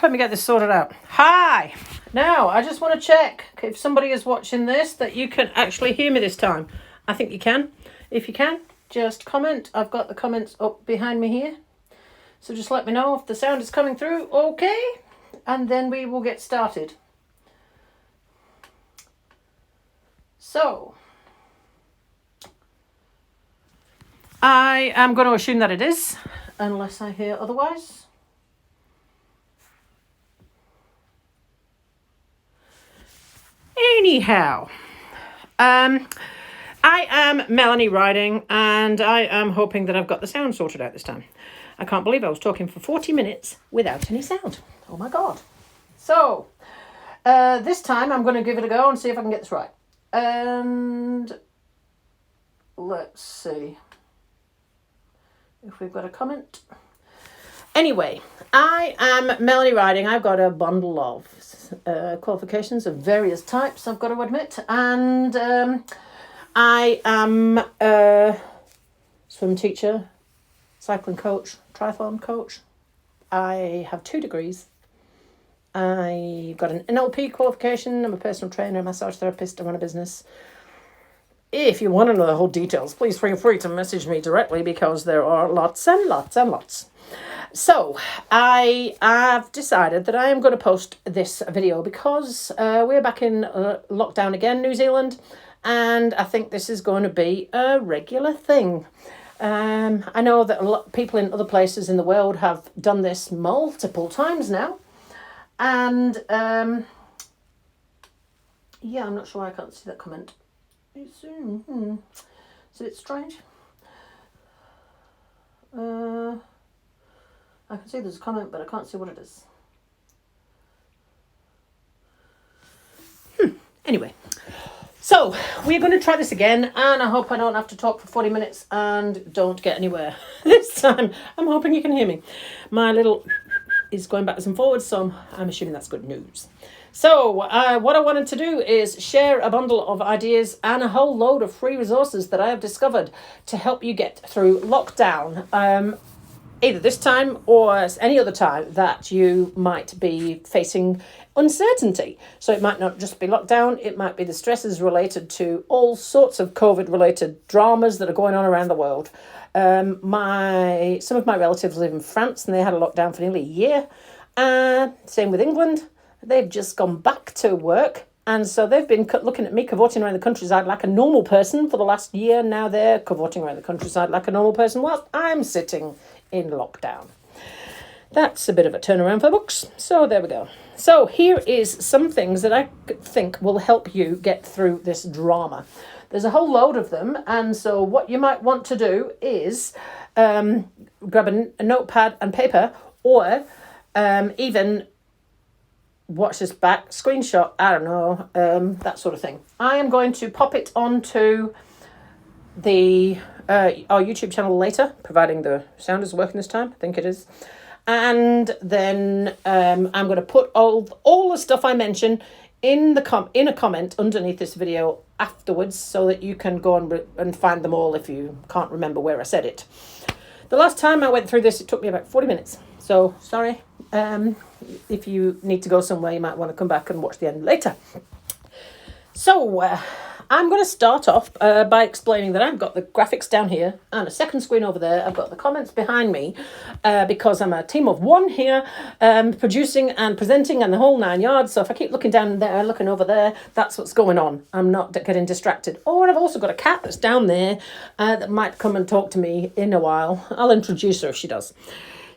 let me get this sorted out. Hi! Now, I just want to check if somebody is watching this that you can actually hear me this time. I think you can. If you can, just comment. I've got the comments up behind me here. So just let me know if the sound is coming through okay. And then we will get started. So, I am going to assume that it is, unless I hear otherwise. Anyhow, I am Melanie Riding, and I am hoping that I've got the sound sorted out this time. I can't believe I was talking for 40 minutes without any sound. Oh my God. So, this time I'm going to give it a go and see if I can get this right. And let's see if we've got a comment. Anyway, I am Melanie Riding. I've got a bundle of qualifications of various types, I've got to admit. And I am a swim teacher, cycling coach, triathlon coach. I have 2 degrees. I got an NLP qualification. I'm a personal trainer, a massage therapist. I run a business. If you want to know the whole details, please feel free to message me directly because there are lots and lots and lots. So I have decided that I am going to post this video because we're back in lockdown again, New Zealand, and I think this is going to be a regular thing. I know that a lot of people in other places in the world have done this multiple times now. And, yeah, I'm not sure why I can't see that comment. It's a bit strange. I can see there's a comment, but I can't see what it is. Anyway, so we're going to try this again, and I hope I don't have to talk for 40 minutes and don't get anywhere this time. I'm hoping you can hear me. My little is going backwards and forwards, so I'm assuming that's good news. So what I wanted to do is share a bundle of ideas and a whole load of free resources that I have discovered to help you get through lockdown, either this time or any other time that you might be facing uncertainty. So it might not just be lockdown, it might be the stresses related to all sorts of COVID-related dramas that are going on around the world. Some of my relatives live in France and they had a lockdown for nearly a year. Same with England. They've just gone back to work. And so they've been looking at me cavorting around the countryside like a normal person for the last year. Now they're cavorting around the countryside like a normal person whilst I'm sitting in lockdown. That's a bit of a turnaround for books. So there we go. So here is some things that I think will help you get through this drama. There's a whole load of them, and so what you might want to do is grab a notepad and paper, or even watch this back, screenshot, I don't know, that sort of thing. I am going to pop it onto the our YouTube channel later, providing the sound is working this time. I think it is. And then I'm going to put all the stuff I mention in a comment underneath this video afterwards, so that you can go and find them all if you can't remember where I said it. The last time I went through this, it took me about 40 minutes. So sorry. If you need to go somewhere, you might want to come back and watch the end later. So I'm going to start off by explaining that I've got the graphics down here and a second screen over there. I've got the comments behind me because I'm a team of 1 here, producing and presenting and the whole 9 yards. So if I keep looking down there, looking over there, that's what's going on. I'm not getting distracted. Oh, and I've also got a cat that's down there that might come and talk to me in a while. I'll introduce her if she does.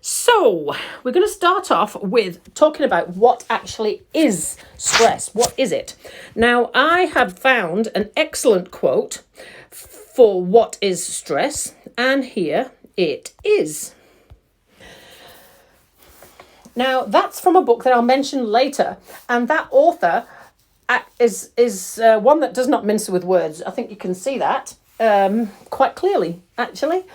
So we're going to start off with talking about what actually is stress. What is it? Now, I have found an excellent quote for what is stress, and here it is. Now, that's from a book that I'll mention later, and that author is one that does not mince with words. I think you can see that quite clearly, actually.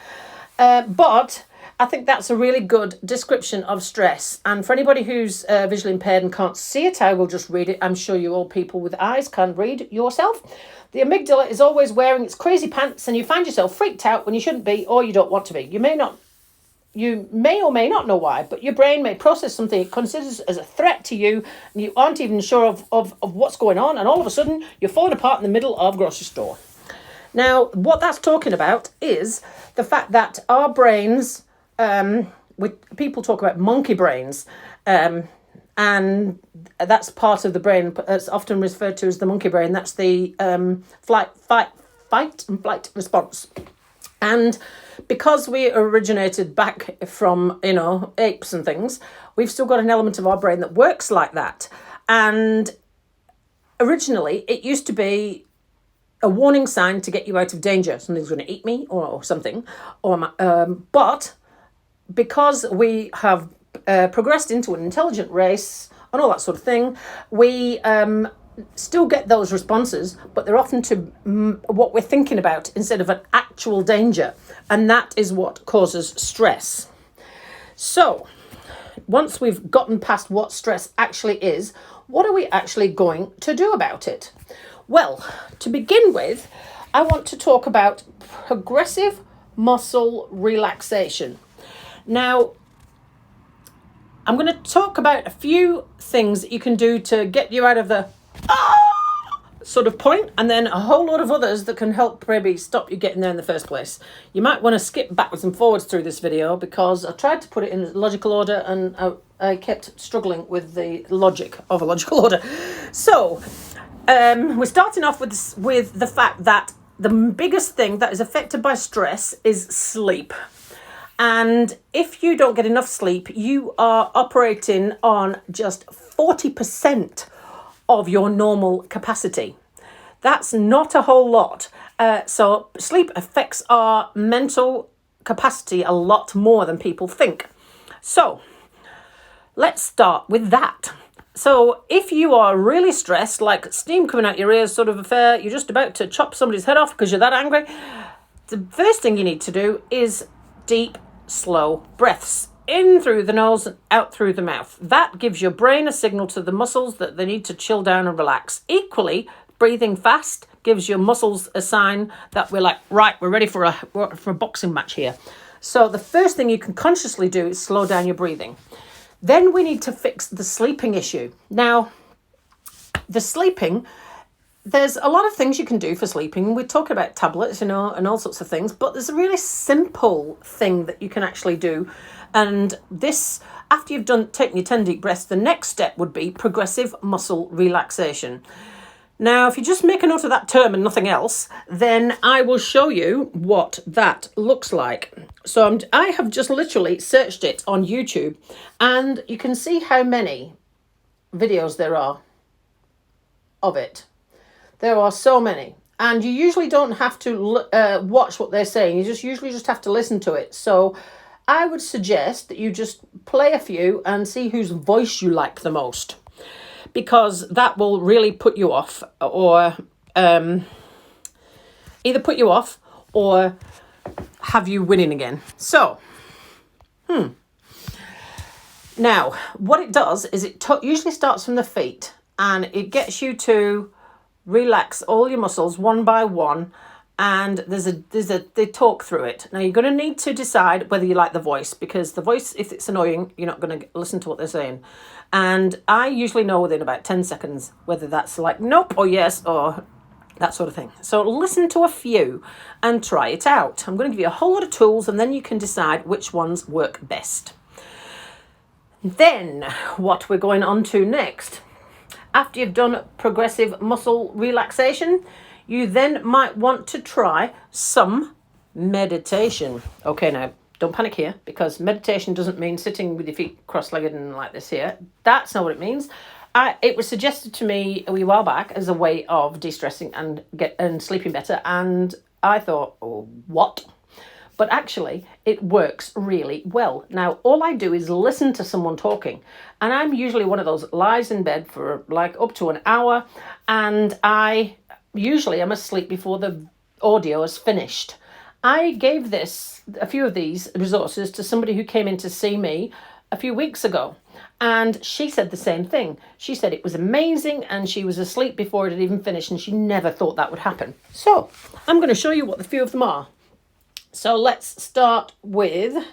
But I think that's a really good description of stress. And for anybody who's visually impaired and can't see it, I will just read it. I'm sure you all people with eyes can read yourself. The amygdala is always wearing its crazy pants and you find yourself freaked out when you shouldn't be or you don't want to be. You may not You may or may not know why, but your brain may process something it considers as a threat to you, and you aren't even sure of what's going on, and all of a sudden you're falling apart in the middle of a grocery store. Now, what that's talking about is the fact that our brains, people talk about monkey brains, and that's part of the brain. It's often referred to as the monkey brain. That's the fight and flight response. And because we originated back from, apes and things, we've still got an element of our brain that works like that. And originally, it used to be a warning sign to get you out of danger. Something's going to eat me or something. But because we have progressed into an intelligent race and all that sort of thing, we still get those responses, but they're often to what we're thinking about instead of an actual danger. And that is what causes stress. So once we've gotten past what stress actually is, what are we actually going to do about it? Well, to begin with, I want to talk about progressive muscle relaxation. Now, I'm going to talk about a few things that you can do to get you out of the sort of point, and then a whole lot of others that can help maybe stop you getting there in the first place. You might want to skip backwards and forwards through this video because I tried to put it in logical order and I kept struggling with the logic of a logical order. So we're starting off with the fact that the biggest thing that is affected by stress is sleep. And if you don't get enough sleep, you are operating on just 40% of your normal capacity. That's not a whole lot. So sleep affects our mental capacity a lot more than people think. So let's start with that. So if you are really stressed, like steam coming out your ears sort of affair, you're just about to chop somebody's head off because you're that angry, the first thing you need to do is deep, slow breaths. In through the nose and out through the mouth. That gives your brain a signal to the muscles that they need to chill down and relax. Equally, breathing fast gives your muscles a sign that we're like, right, we're ready for a boxing match here. So the first thing you can consciously do is slow down your breathing. Then we need to fix the sleeping issue. Now, the sleeping, there's a lot of things you can do for sleeping. We're talking about tablets, and all sorts of things, but there's a really simple thing that you can actually do. And this, after you've taken your 10 deep breaths, the next step would be progressive muscle relaxation. Now, if you just make a note of that term and nothing else, then I will show you what that looks like. So I have just literally searched it on YouTube, and you can see how many videos there are of it. There are so many. And you usually don't have to watch what they're saying. You usually just have to listen to it. So I would suggest that you just play a few and see whose voice you like the most, because that will really put you off, or either put you off or have you winning again. So, now what it does is it usually starts from the feet, and it gets you to relax all your muscles one by one. And they talk through it. Now you're going to need to decide whether you like the voice, because the voice, if it's annoying, you're not going to listen to what they're saying. And I usually know within about 10 seconds whether that's like nope or yes or that sort of thing. So listen to a few and try it out. I'm going to give you a whole lot of tools, and then you can decide which ones work best. Then what we're going on to next, after you've done progressive muscle relaxation, you then might want to try some meditation. Okay, now, don't panic here, because meditation doesn't mean sitting with your feet cross-legged and like this here. That's not what it means. It was suggested to me a wee while back as a way of de-stressing and sleeping better, and I thought, oh, what? But actually, it works really well. Now, all I do is listen to someone talking, and I'm usually one of those lies in bed for like up to an hour, and usually I'm asleep before the audio is finished. I gave a few of these resources to somebody who came in to see me a few weeks ago, and she said the same thing. She said it was amazing, and she was asleep before it had even finished, and she never thought that would happen. So I'm going to show you what the few of them are. So let's start with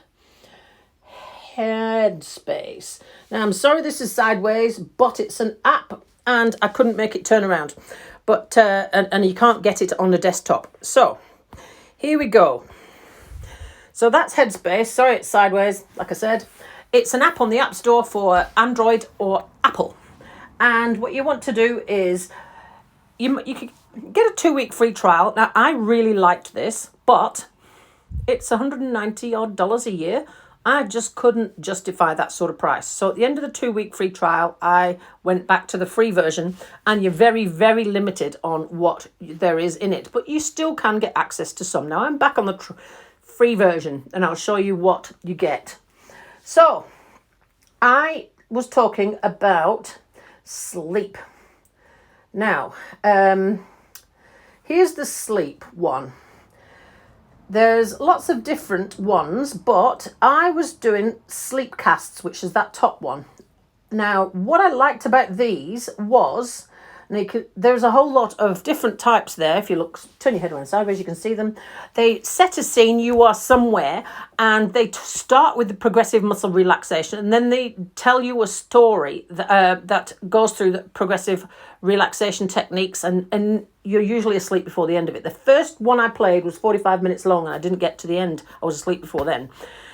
HEADSPACE. Now, I'm sorry this is sideways, but it's an app and I couldn't make it turn around. But and you can't get it on the desktop. So, here we go. So that's HEADSPACE. Sorry, it's sideways, like I said. It's an app on the App Store for Android or Apple. And what you want to do is you can get a 2-week free trial. Now, I really liked this, but it's $190 odd a year. I just couldn't justify that sort of price. So at the end of the 2-week free trial, I went back to the free version, and you're very, very limited on what there is in it. But you still can get access to some. Now, I'm back on the free version, and I'll show you what you get. So I was talking about sleep. Now, here's the sleep one. There's lots of different ones, but I was doing Sleepcasts, which is that top one. Now, what I liked about these was, there's a whole lot of different types there. If you look, turn your head around sideways, you can see them. They set a scene, you are somewhere, and they start with the progressive muscle relaxation, and then they tell you a story that goes through the progressive relaxation techniques, and you're usually asleep before the end of it. The first one I played was 45 minutes long, and I didn't get to the end. I was asleep before then.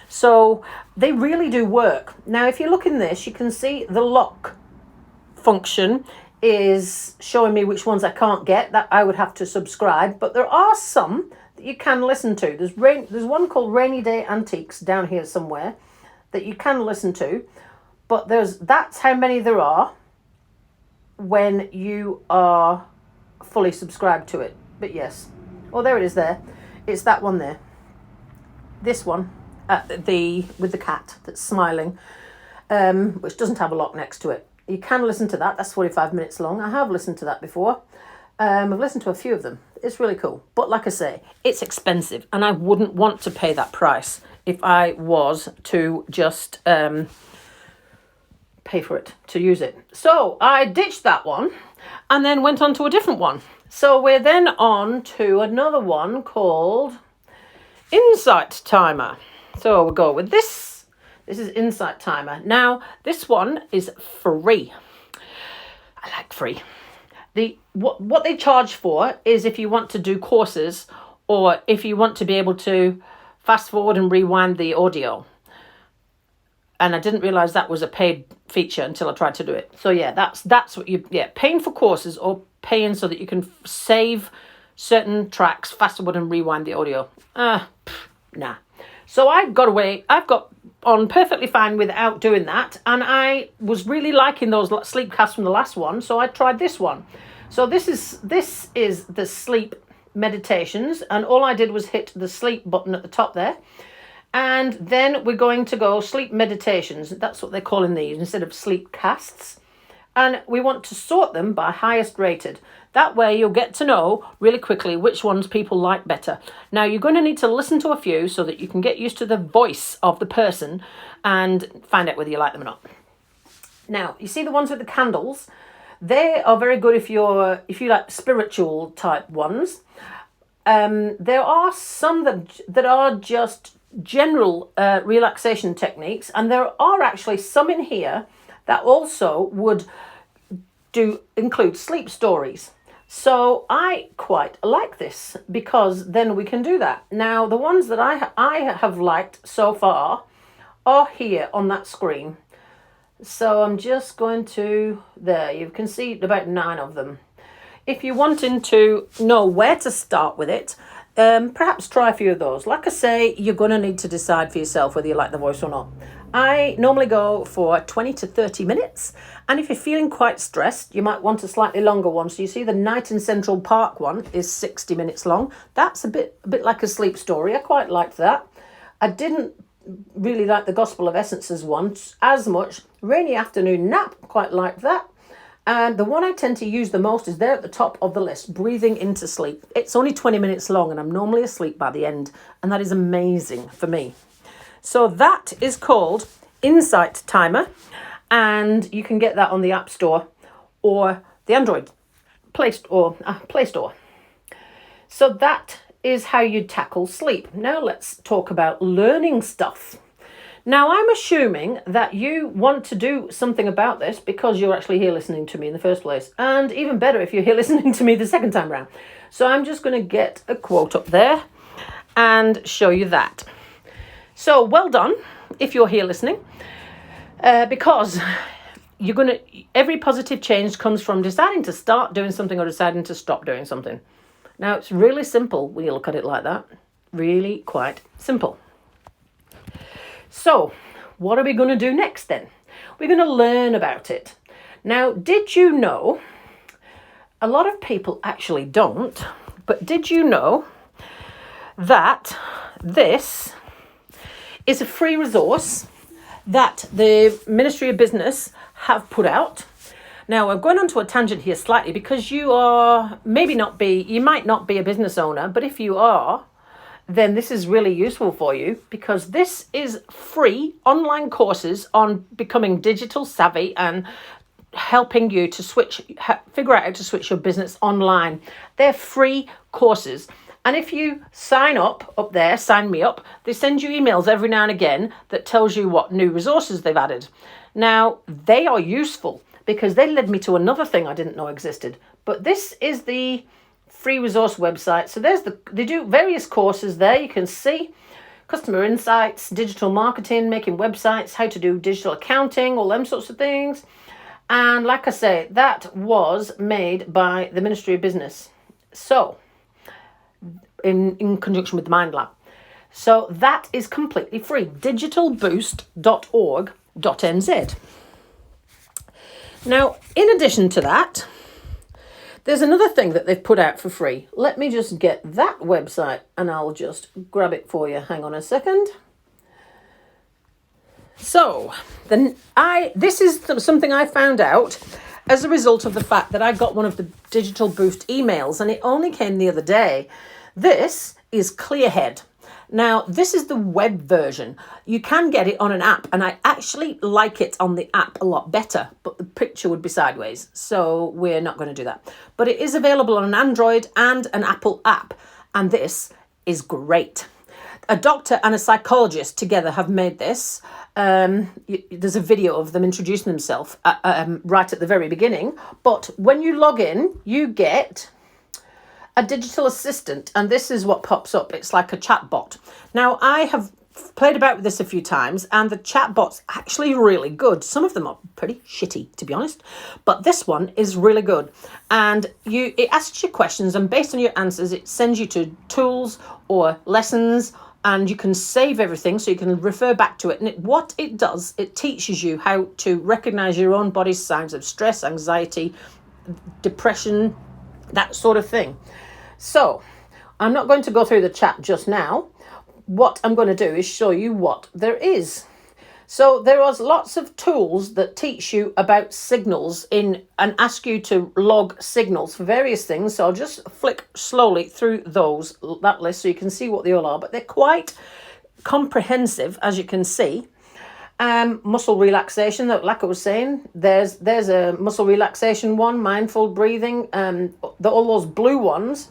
So they really do work. Now, if you look in this, you can see the lock function is showing me which ones I can't get, that I would have to subscribe, but there are some that you can listen to. There's one called Rainy Day Antiques down here somewhere that you can listen to, but that's how many there are when you are fully subscribed to it. But yes, oh, there it is there. It's that one there. This one with the cat that's smiling, which doesn't have a lock next to it. You can listen to that. That's 45 minutes long. I have listened to that before. I've listened to a few of them. It's really cool. But like I say, it's expensive, and I wouldn't want to pay that price if I was to just pay for it, to use it. So I ditched that one and then went on to a different one. So we're then on to another one called Insight Timer. So we'll go with this. This is Insight Timer. Now, this one is free. I like free. What they charge for is if you want to do courses, or if you want to be able to fast forward and rewind the audio. And I didn't realize that was a paid feature until I tried to do it. So yeah, that's what paying for courses, or paying so that you can save certain tracks, fast forward and rewind the audio. Nah. So I've got on perfectly fine without doing that, and I was really liking those sleep casts from the last one, so I tried this one. So this is the sleep meditations, and all I did was hit the sleep button at the top there, and then we're going to go sleep meditations. That's what they're calling these instead of sleep casts, and we want to sort them by highest rated. That way you'll get to know really quickly which ones people like better. Now, you're going to need to listen to a few so that you can get used to the voice of the person and find out whether you like them or not. Now, you see the ones with the candles? They are very good if you like spiritual type ones. There are some that are just general relaxation techniques, and there are actually some in here that also would include sleep stories. So I quite like this, because then we can do that. Now, the ones that I have liked so far are here on that screen. So I'm just going to, there, you can see about 9 of them. If you're wanting to know where to start with it, perhaps try a few of those. Like I say, you're going to need to decide for yourself whether you like the voice or not. I normally go for 20 to 30 minutes. And if you're feeling quite stressed, you might want a slightly longer one. So you see the Night in Central Park one is 60 minutes long. That's a bit like a sleep story. I quite liked that. I didn't really like the Gospel of Essences one as much. Rainy Afternoon Nap, quite liked that. And the one I tend to use the most is there at the top of the list, Breathing into Sleep. It's only 20 minutes long, and I'm normally asleep by the end. And that is amazing for me. So that is called Insight Timer, and you can get that on the App Store or the Android Play Store. So that is how you tackle sleep. Now let's talk about learning stuff. Now, I'm assuming that you want to do something about this because you're actually here listening to me in the first place. And even better if you're here listening to me the second time round. So I'm just going to get a quote up there and show you that. So well done if you're here listening, because every positive change comes from deciding to start doing something or deciding to stop doing something. Now, it's really simple when you look at it like that. Really quite simple. So, what are we going to do next then? We're going to learn about it. Now, did you know, a lot of people actually don't, but did you know that this is a free resource that the Ministry of Business have put out? Now, I'm going onto a tangent here slightly because you might not be a business owner, but if you are, then this is really useful for you because this is free online courses on becoming digital savvy and helping you to figure out how to switch your business online. They're free courses. And if you sign me up, they send you emails every now and again that tells you what new resources they've added. Now, they are useful because they led me to another thing I didn't know existed. But this is the free resource website. So they do various courses there. You can see customer insights, digital marketing, making websites, how to do digital accounting, all them sorts of things. And like I say, that was made by the Ministry of Business. So in conjunction with the Mind Lab. So that is completely free. digitalboost.org.nz. Now, in addition to that, there's another thing that they've put out for free. Let me just get that website and I'll just grab it for you. Hang on a second. So, this is something I found out as a result of the fact that I got one of the Digital Boost emails and it only came the other day. This is Clearhead. Now, this is the web version. You can get it on an app, and I actually like it on the app a lot better, but the picture would be sideways, so we're not going to do that. But it is available on an Android and an Apple app, and this is great. A doctor and a psychologist together have made this. There's a video of them introducing themselves right at the very beginning, but when you log in, you get a digital assistant, and this is what pops up. It's like a chat bot. Now, I have played about with this a few times, and the chat bot's actually really good. Some of them are pretty shitty, to be honest, but this one is really good. And it asks you questions, and based on your answers, it sends you to tools or lessons, and you can save everything so you can refer back to it. And what it does, it teaches you how to recognize your own body's signs of stress, anxiety, depression, that sort of thing. So, I'm not going to go through the chat just now. What I'm going to do is show you what there is. So, there are lots of tools that teach you about signals and ask you to log signals for various things. So, I'll just flick slowly through that list so you can see what they all are. But they're quite comprehensive, as you can see. Muscle relaxation, like I was saying, there's a muscle relaxation one, mindful breathing, all those blue ones.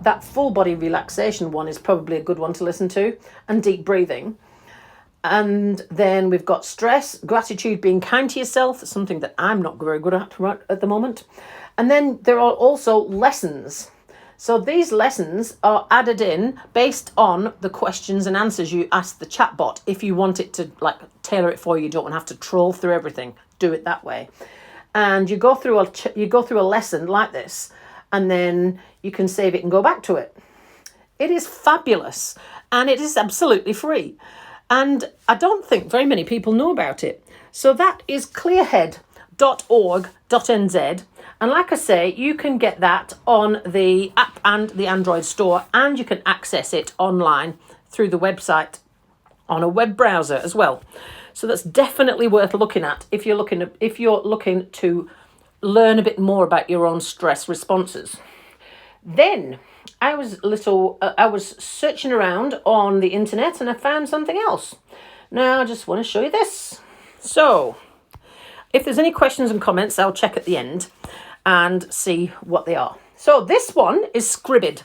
That full body relaxation one is probably a good one to listen to, and deep breathing. And then we've got stress, gratitude, being kind to yourself, something that I'm not very good at right at the moment. And then there are also lessons. So these lessons are added in based on the questions and answers you ask the chatbot. If you want it to tailor it for you, don't want to have to troll through everything. Do it that way. And you go through a lesson like this, and then you can save it and go back to it. It is fabulous, and it is absolutely free. And I don't think very many people know about it. So that is clearhead.org.nz. And like I say, you can get that on the app and the Android store, and you can access it online through the website on a web browser as well. So that's definitely worth looking at if you're looking to learn a bit more about your own stress responses. Then I was searching around on the internet and I found something else. Now I just want to show you this. So if there's any questions and comments, I'll check at the end and see what they are. So this one is Scribbed.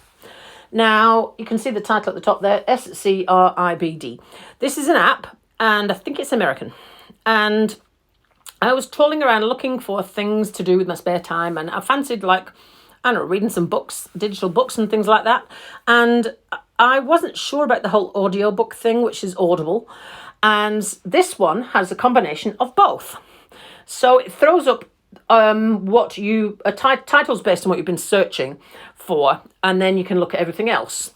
Now you can see the title at the top there, SCRIBD. This is an app and I think it's American. And I was trawling around looking for things to do with my spare time, and I fancied, like, I don't know, reading some books, digital books and things like that. And I wasn't sure about the whole audiobook thing, which is Audible. And this one has a combination of both. So it throws up titles based on what you've been searching for, and then you can look at everything else.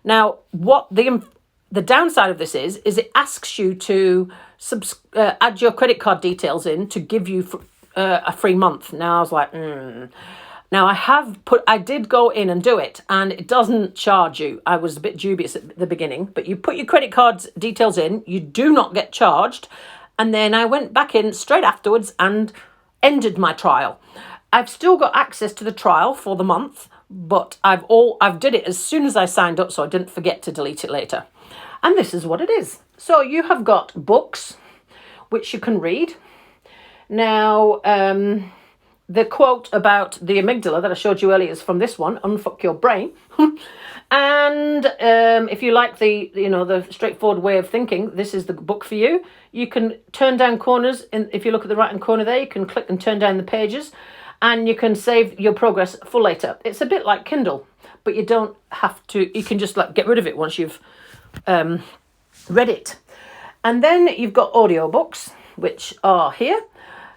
Now, what the downside of this is it asks you to add your credit card details in to give you a free month. Now I was like, Now I did go in and do it, and it doesn't charge you. I was a bit dubious at the beginning, but you put your credit card details in, you do not get charged. And then I went back in straight afterwards and ended my trial. I've still got access to the trial for the month, but I've did it as soon as I signed up, so I didn't forget to delete it later. And this is what it is. So you have got books, which you can read. Now, the quote about the amygdala that I showed you earlier is from this one, Unfuck Your Brain. And if you like the straightforward way of thinking, this is the book for you. You can turn down corners, and if you look at the right-hand corner there, you can click and turn down the pages, and you can save your progress for later. It's a bit like Kindle, but you don't have to. You can just get rid of it once you've read it. And then you've got audiobooks, which are here.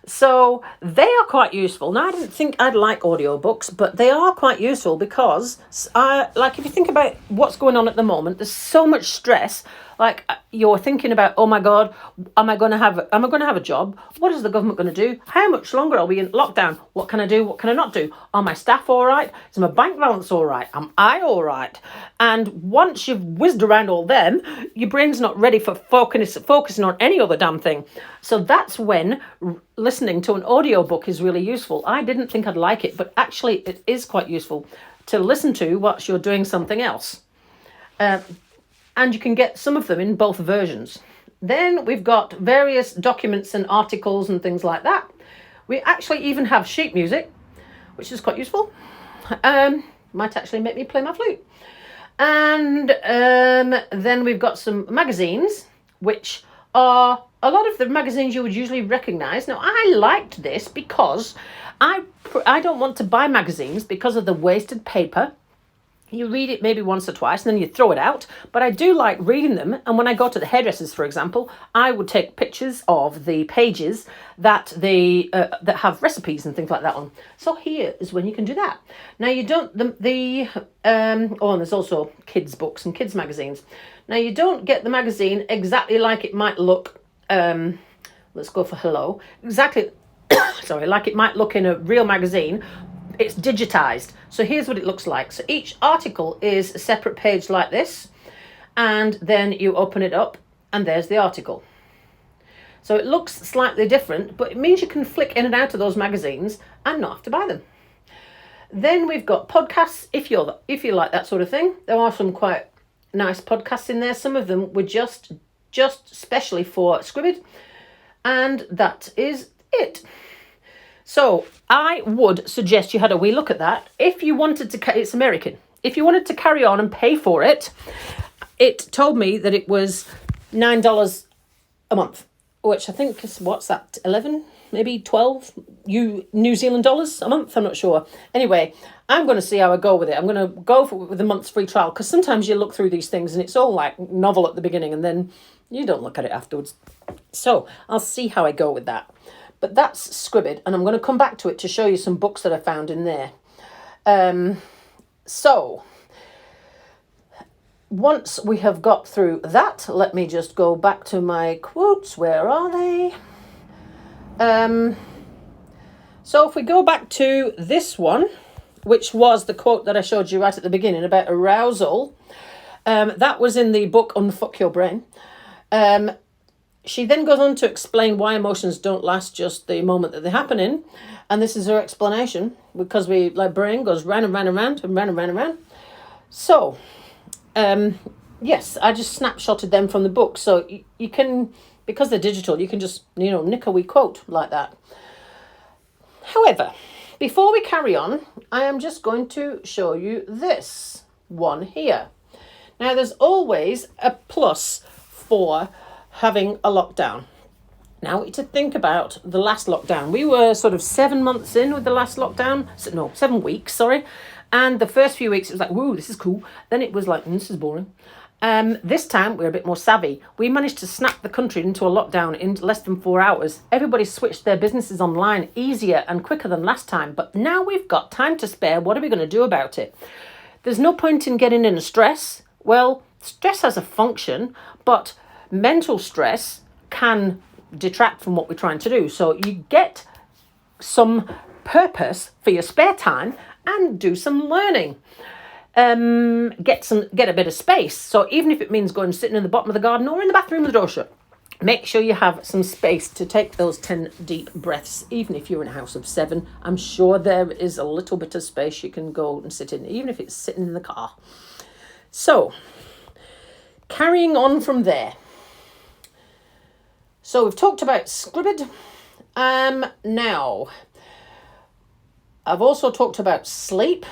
So they are quite useful. Now, I didn't think I'd like audiobooks, but they are quite useful because, if you think about what's going on at the moment, there's so much stress. Like, you're thinking about, oh my God, am I going to have a job? What is the government going to do? How much longer are we in lockdown? What can I do? What can I not do? Are my staff all right? Is my bank balance all right? Am I all right? And once you've whizzed around all them, your brain's not ready for focusing on any other damn thing. So that's when listening to an audiobook is really useful. I didn't think I'd like it, but actually it is quite useful to listen to whilst you're doing something else. And you can get some of them in both versions. Then we've got various documents and articles and things like that. We actually even have sheet music, which is quite useful. Might actually make me play my flute. And then we've got some magazines, which are a lot of the magazines you would usually recognise. Now, I liked this because I don't want to buy magazines because of the wasted paper. You read it maybe once or twice and then you throw it out. But I do like reading them. And when I go to the hairdressers, for example, I would take pictures of the pages that that have recipes and things like that on. So here is when you can do that. Now you don't, and there's also kids' books and kids' magazines. Now you don't get the magazine exactly like it might look, let's go for hello, exactly, sorry, like it might look in a real magazine. It's digitized. So here's what it looks like. So each article is a separate page like this, and then you open it up and there's the article. So it looks slightly different, but it means you can flick in and out of those magazines and not have to buy them. Then we've got podcasts, if you like that sort of thing. There are some quite nice podcasts in there. Some of them were just specially for Scribbed, and that is it. So I would suggest you had a wee look at that. If you wanted to, it's American. If you wanted to carry on and pay for it, it told me that it was $9 a month, which I think is, what's that, 11, maybe 12 New Zealand dollars a month? I'm not sure. Anyway, I'm going to see how I go with it. I'm going to go with a month's free trial, because sometimes you look through these things and it's all like novel at the beginning and then you don't look at it afterwards. So I'll see how I go with that. But that's Scribbed, and I'm going to come back to it to show you some books that I found in there. So once we have got through that, let me just go back to my quotes. Where are they? So if we go back to this one, which was the quote that I showed you right at the beginning about arousal, that was in the book Unfuck Your Brain. She then goes on to explain why emotions don't last just the moment that they happen in. And this is her explanation, because brain goes round and round and round and round and round and round. So, yes, I just snapshotted them from the book. So you can, because they're digital, you can just, nick a wee quote like that. However, before we carry on, I am just going to show you this one here. Now, there's always a plus for having a lockdown. Now, to think about the last lockdown. We were sort of 7 months in with the last lockdown. No, 7 weeks, sorry. And the first few weeks, it was like, woo, this is cool. Then it was like, this is boring. This time, we're a bit more savvy. We managed to snap the country into a lockdown in less than 4 hours. Everybody switched their businesses online easier and quicker than last time. But now we've got time to spare. What are we going to do about it? There's no point in getting in a stress. Well, stress has a function, but mental stress can detract from what we're trying to do. So you get some purpose for your spare time and do some learning. Get a bit of space. So even if it means going and sitting in the bottom of the garden or in the bathroom with the door shut, make sure you have some space to take those 10 deep breaths. Even if you're in a house of 7, I'm sure there is a little bit of space you can go and sit in, even if it's sitting in the car. So carrying on from there. So we've talked about Scribbed. Now, I've also talked about sleep.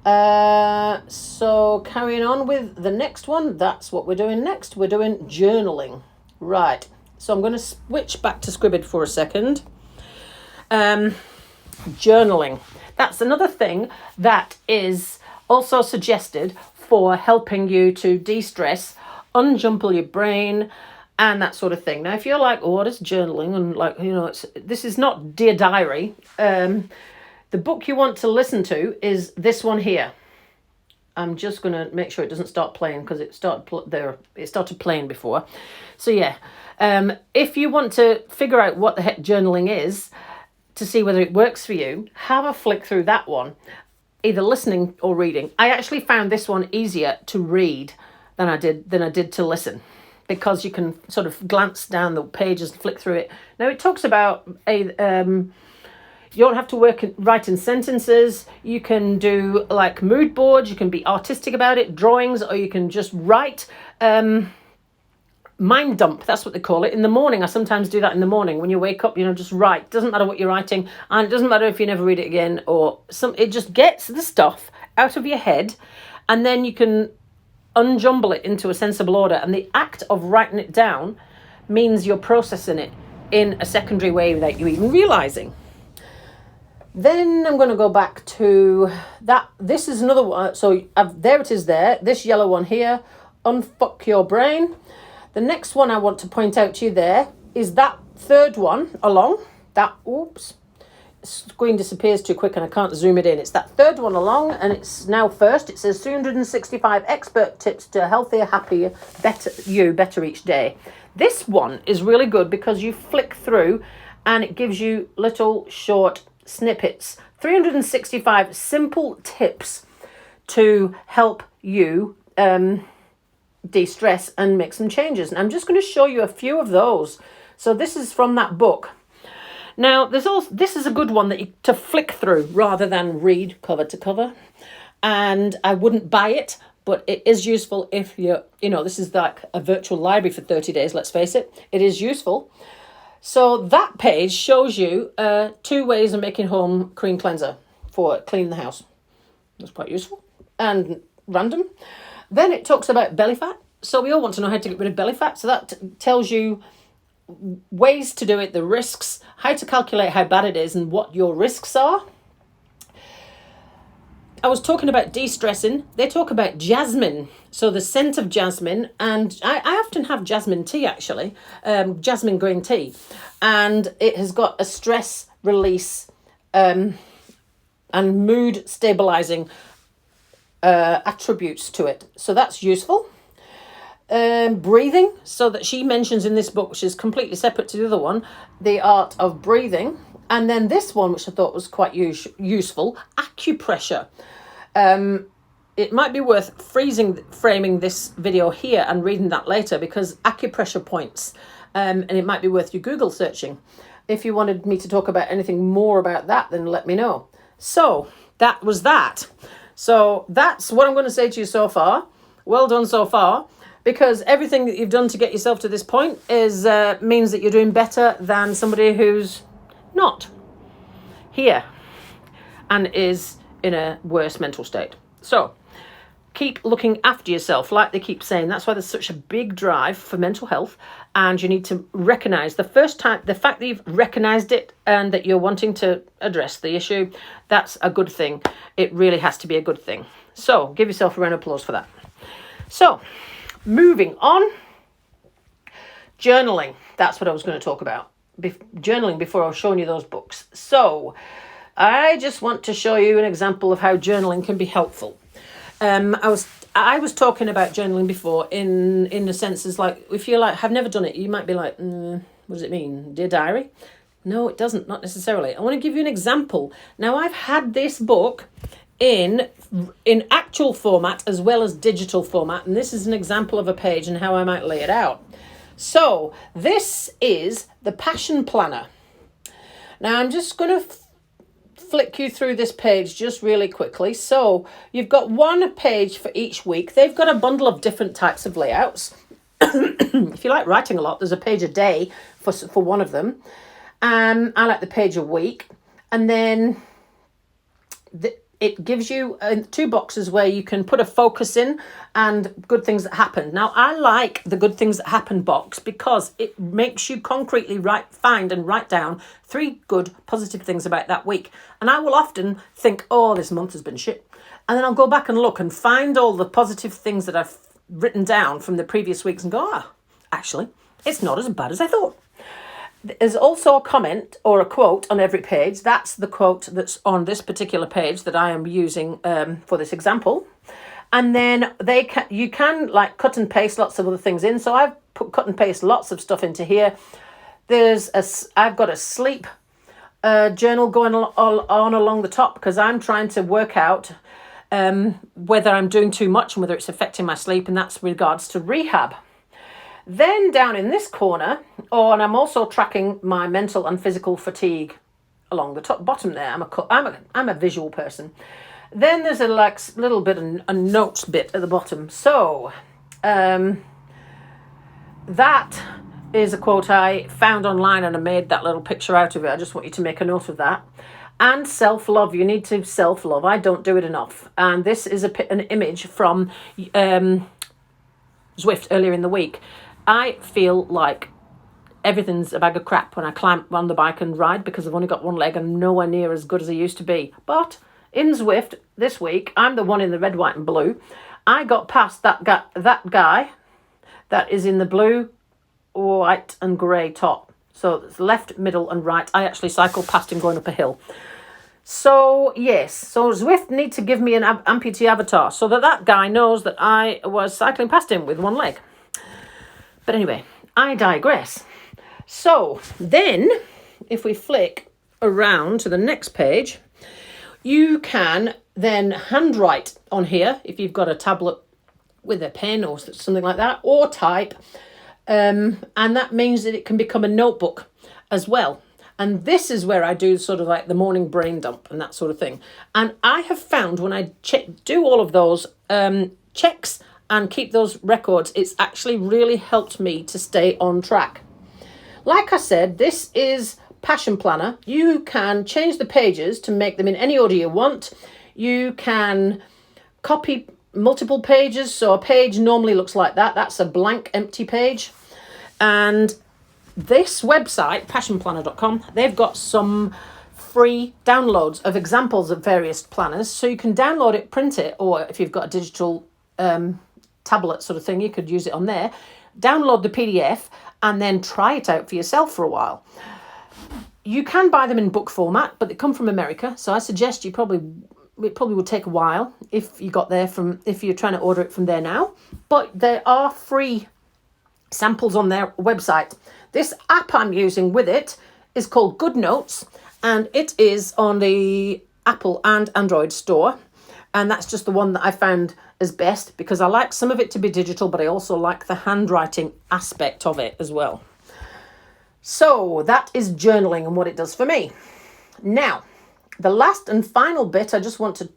So carrying on with the next one, that's what we're doing next. We're doing journaling. Right. So I'm going to switch back to Scribbed for a second. Journaling. That's another thing that is also suggested for helping you to de-stress, unjumble your brain, and that sort of thing. Now, if you're like, oh, what is journaling? And like, this is not Dear Diary. The book you want to listen to is this one here. I'm just going to make sure it doesn't start playing because it started playing before. So yeah, if you want to figure out what the heck journaling is to see whether it works for you, have a flick through that one, either listening or reading. I actually found this one easier to read than I did to listen, because you can sort of glance down the pages and flick through it. Now, it talks about you don't have to write in sentences. You can do like mood boards. You can be artistic about it, drawings, or you can just write. Mind dump, that's what they call it. In the morning, I sometimes do that in the morning. When you wake up, just write. Doesn't matter what you're writing, and it doesn't matter if you never read it again or some. It just gets the stuff out of your head, and then you can unjumble it into a sensible order. And the act of writing it down means you're processing it in a secondary way without you even realizing. Then I'm going to go back to that. This is another one. So there it is there. This yellow one here, unfuck your brain. The next one I want to point out to you there is that third one along. Screen disappears too quick and I can't zoom it in. It's that third one along, and it's now first. It says 365 expert tips to healthier, happier, better each day. This one is really good because you flick through and it gives you little short snippets. 365 simple tips to help you de-stress and make some changes. And I'm just going to show you a few of those. So this is from that book. Now, this is a good one to flick through rather than read cover to cover. And I wouldn't buy it, but it is useful if this is like a virtual library for 30 days, let's face it. It is useful. So that page shows you 2 ways of making home cream cleanser for cleaning the house. That's quite useful and random. Then it talks about belly fat. So we all want to know how to get rid of belly fat. So that tells you ways to do it, the risks, how to calculate how bad it is and what your risks are. I was talking about de-stressing. They talk about jasmine. So the scent of jasmine, and I often have jasmine tea actually, jasmine green tea. And it has got a stress release and mood stabilizing attributes to it. So that's useful. Breathing, so that she mentions in this book, which is completely separate to the other one, the art of breathing. And then this one, which I thought was quite useful, acupressure. It might be worth framing this video here and reading that later, because acupressure points, and it might be worth you Google searching. If you wanted me to talk about anything more about that, then let me know. So that was that. So that's what I'm going to say to you so far. Well done so far. Because everything that you've done to get yourself to this point is means that you're doing better than somebody who's not here and is in a worse mental state. So keep looking after yourself, like they keep saying. That's why there's such a big drive for mental health. And you need to recognize the fact that you've recognized it and that you're wanting to address the issue. That's a good thing. It really has to be a good thing. So give yourself a round of applause for that. So moving on, journaling. That's what I was going to talk about. Journaling before I was showing you those books. So I just want to show you an example of how journaling can be helpful. I was talking about journaling before in the senses, like, if you have never done it, you might be like, what does it mean? Dear diary? No, it doesn't, not necessarily. I want to give you an example. Now, I've had this book in actual format as well as digital format, and this is an example of a page and how I might lay it out. So this is the Passion Planner. Now, I'm just going to flick you through this page just really quickly. So you've got one page for each week. They've got a bundle of different types of layouts. If you like writing a lot, there's a page a day for one of them. I like the page a week. And then it gives you 2 boxes where you can put a focus in and good things that happen. Now, I like the good things that happen box because it makes you concretely find and write down 3 good positive things about that week. And I will often think, oh, this month has been shit. And then I'll go back and look and find all the positive things that I've written down from the previous weeks and go, actually, it's not as bad as I thought. There's also a comment or a quote on every page. That's the quote that's on this particular page that I am using for this example. And then you can like cut and paste lots of other things in. So I've cut and paste lots of stuff into here. I've got a sleep journal going on along the top because I'm trying to work out whether I'm doing too much and whether it's affecting my sleep, and that's regards to rehab. Then down in this corner, and I'm also tracking my mental and physical fatigue along the bottom there. I'm a visual person. Then there's a little bit of a notes bit at the bottom. So that is a quote I found online and I made that little picture out of it. I just want you to make a note of that. And self-love. You need to self-love. I don't do it enough. And this is an image from Zwift earlier in the week. I feel like everything's a bag of crap when I climb on the bike and ride because I've only got one leg and nowhere near as good as I used to be. But in Zwift this week, I'm the one in the red, white and blue. I got past that guy that is in the blue, white and grey top. So it's left, middle and right. I actually cycled past him going up a hill. So yes, so Zwift need to give me an amputee avatar so that guy knows that I was cycling past him with one leg. But anyway, I digress. So then, if we flick around to the next page, you can then handwrite on here if you've got a tablet with a pen or something like that, or type. And that means that it can become a notebook as well. And this is where I do sort of like the morning brain dump and that sort of thing. And I have found when I do all of those checks and keep those records, it's actually really helped me to stay on track. Like I said, this is Passion Planner. You can change the pages to make them in any order you want. You can copy multiple pages. So a page normally looks like that. That's a blank, empty page. And this website, passionplanner.com, they've got some free downloads of examples of various planners. So you can download it, print it, or if you've got a digital tablet sort of thing, you could use it on there. Download the PDF and then try it out for yourself for a while. You can buy them in book format, but they come from America, so I suggest it probably would take a while if you're trying to order it from there now. But there are free samples on their website. This app I'm using with it is called GoodNotes, and it is on the Apple and Android store. And that's just the one that I found as best because I like some of it to be digital, but I also like the handwriting aspect of it as well. So that is journaling and what it does for me. Now, the last and final bit I just want to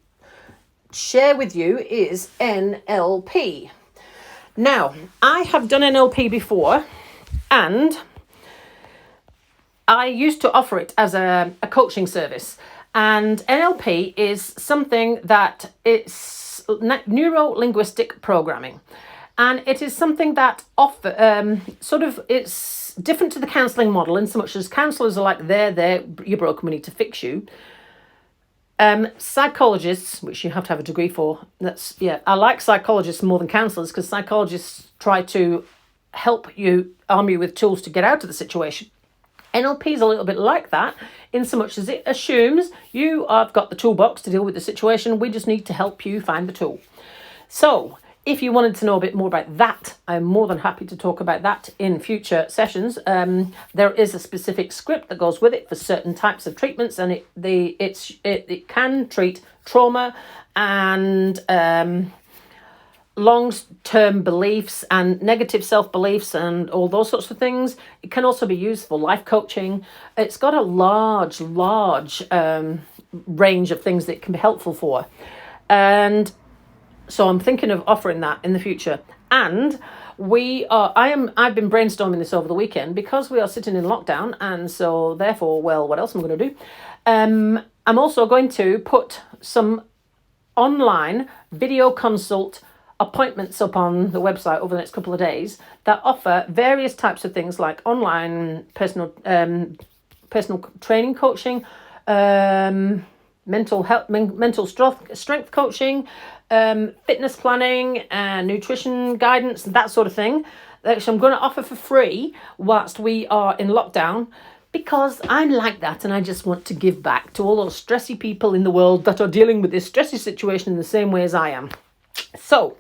share with you is NLP. Now, I have done NLP before, and I used to offer it as a coaching service. And NLP is something that it's neuro-linguistic programming. And it is something that it's different to the counselling model in so much as counsellors are like, there, you're broken, we need to fix you. Psychologists, which you have to have a degree for, I like psychologists more than counsellors, because psychologists try to help you, arm you with tools to get out of the situation. NLP is a little bit like that, in so much as it assumes you have got the toolbox to deal with the situation, we just need to help you find the tool. So, if you wanted to know a bit more about that, I'm more than happy to talk about that in future sessions. There is a specific script that goes with it for certain types of treatments, and it can treat trauma and long-term beliefs and negative self-beliefs and all those sorts of things. It can also be used for life coaching. It's got a large range of things that it can be helpful for. And so I'm thinking of offering that in the future. And I've been brainstorming this over the weekend because we are sitting in lockdown, and so therefore, well, what else am I going to do? I'm also going to put some online video consult appointments up on the website over the next couple of days that offer various types of things like online personal training coaching, mental health, mental strength coaching, fitness planning, nutrition guidance, that sort of thing, which I'm going to offer for free whilst we are in lockdown, because I'm like that and I just want to give back to all those stressy people in the world that are dealing with this stressy situation in the same way as I am. So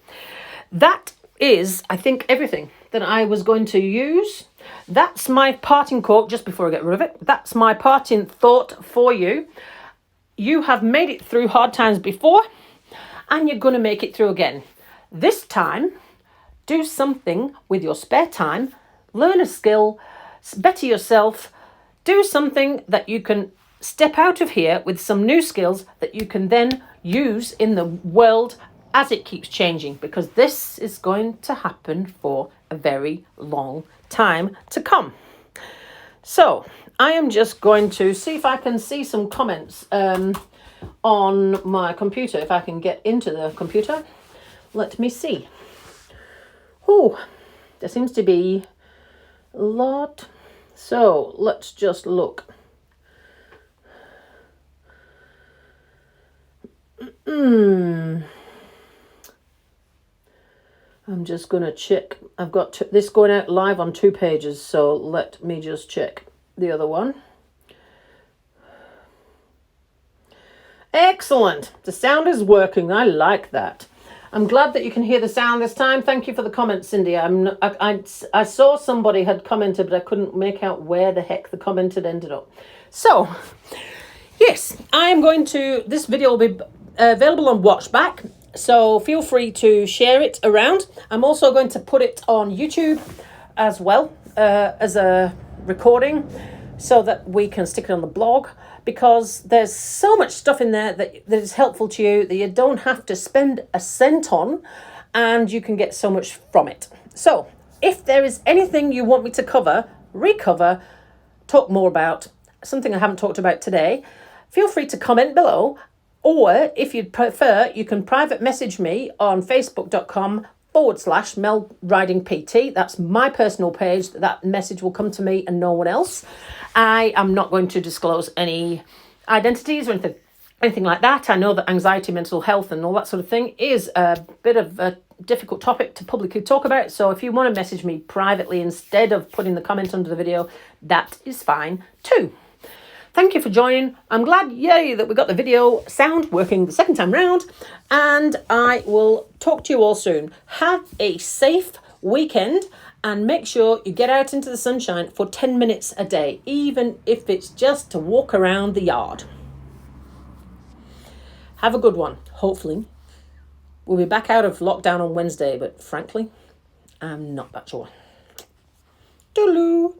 that is, I think, everything that I was going to use. That's my parting quote, just before I get rid of it. That's my parting thought for you. You have made it through hard times before, and you're going to make it through again. This time, do something with your spare time, learn a skill, better yourself, do something that you can step out of here with some new skills that you can then use in the world as it keeps changing, because this is going to happen for a very long time to come. So I am just going to see if I can see some comments on my computer, if I can get into the computer. Let me see. Oh, there seems to be a lot. So let's just look. I'm just going to check. I've got this going out live on 2 pages, so let me just check the other one. Excellent. The sound is working. I like that. I'm glad that you can hear the sound this time. Thank you for the comment, Cindy. I saw somebody had commented, but I couldn't make out where the heck the comment had ended up. So, yes, I am going to... This video will be available on Watchback, so feel free to share it around. I'm also going to put it on YouTube as well as a recording, so that we can stick it on the blog, because there's so much stuff in there that is helpful to you that you don't have to spend a cent on, and you can get so much from it. So if there is anything you want me to cover, recover, talk more about, something I haven't talked about today, feel free to comment below, or if you'd prefer, you can private message me on facebook.com/Mel Riding PT. That's my personal page. That message will come to me and no one else. I am not going to disclose any identities or anything like that. I know that anxiety, mental health and all that sort of thing is a bit of a difficult topic to publicly talk about. So if you want to message me privately instead of putting the comment under the video, that is fine too. Thank you for joining. I'm glad, yay, that we got the video sound working the second time round. And I will talk to you all soon. Have a safe weekend and make sure you get out into the sunshine for 10 minutes a day, even if it's just to walk around the yard. Have a good one, hopefully. We'll be back out of lockdown on Wednesday, but frankly, I'm not that sure. Toodaloo.